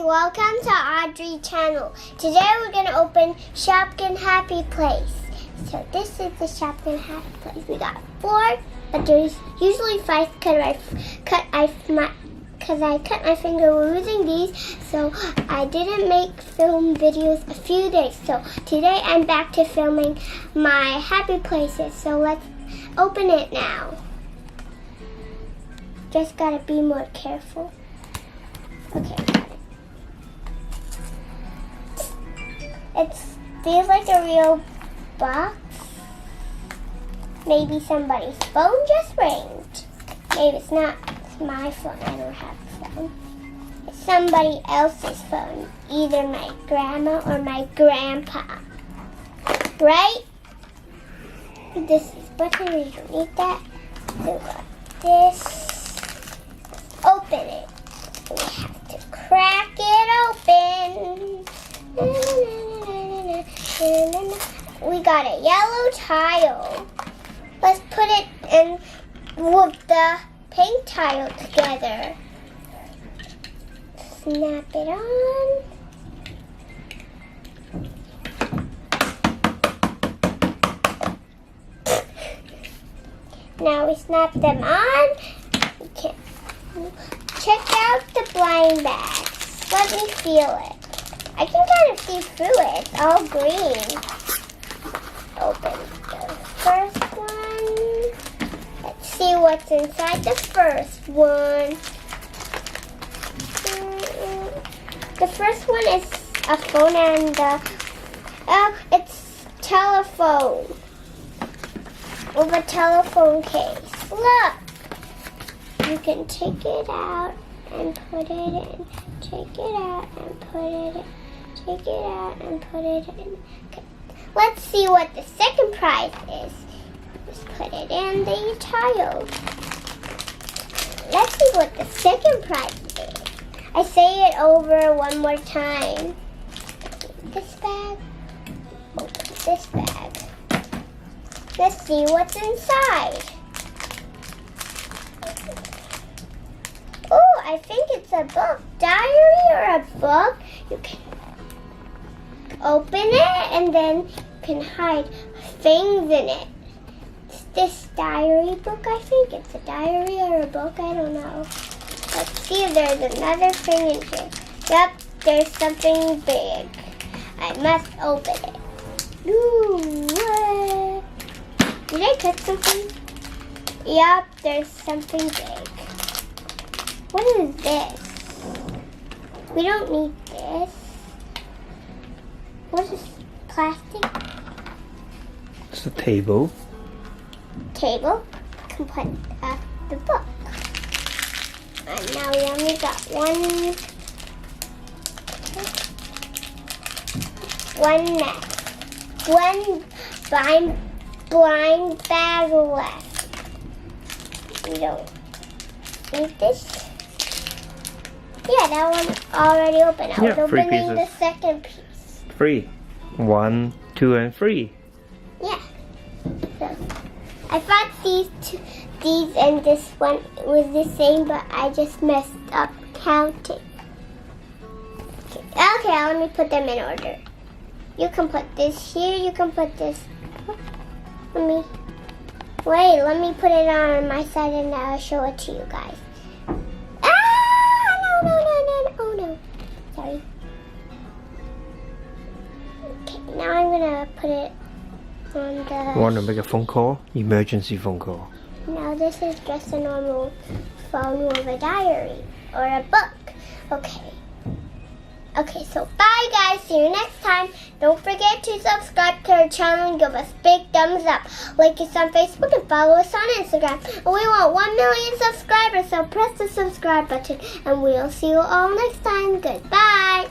welcome to Audrey channel. Today we're going to open Shopkins Happy Place. So this is the Shopkins Happy Place. We got 4, but there's usually 5 because I cut my finger using these, so I didn't film videos a few days. So today I'm back to filming my happy places. So let's open it now. Just gotta be more careful. Okay. It feels like a real box. Maybe somebody's phone just rang. Maybe it's not. It's my phone. I don't have a phone. It's somebody else's phone. Either my grandma or my grandpa. Right? This is button. We don't need that. So we got this. Open it. We have to crack it open. We got a yellow tile. Let's put it in with the pink tile together. Snap it on. Now we snap them on. Okay. Check out the blind bags. Let me feel it. I can kind of see through it. It's all green. Open the first one. Let's see what's inside the first one. The first one is a phone and it's telephone. With a telephone case. Look! You can take it out and put it in. Take it out and put it in. Take it out and put it in. Okay. Let's see what the second prize is. Just put it in the tile. Let's see what the second prize is. I say it over one more time. This bag. Open this bag. Let's see what's inside. Oh, I think it's a book. Diary or a book. You can open it and then you can hide things in it. It's this diary book, I think. It's a diary or a book, I don't know. Let's see if there's another thing in here. Yep, there's something big. I must open it. Ooh, what? Did I cut something? Yep, there's something big. What is this? We don't need this. What is plastic? It's a table. Table. You can put the book. And now we only got one blind bag left. We don't need this. Yeah, that one already open. I was opening the second piece. 3. 1, 2, and 3. Yeah. So, I thought these and this one was the same, but I just messed up counting. Okay, let me put them in order. You can put this here. You can put this. Let me put it on my side and I'll show it to you guys. Oh no. Sorry. Okay, now I'm gonna put it on the... Want to make a phone call? Emergency phone call. No, this is just a normal phone with a diary or a book. Okay, so bye guys. See you next time. Don't forget to subscribe to our channel and give us big thumbs up. Like us on Facebook and follow us on Instagram. And we want 1 million subscribers, so press the subscribe button. And we'll see you all next time. Goodbye.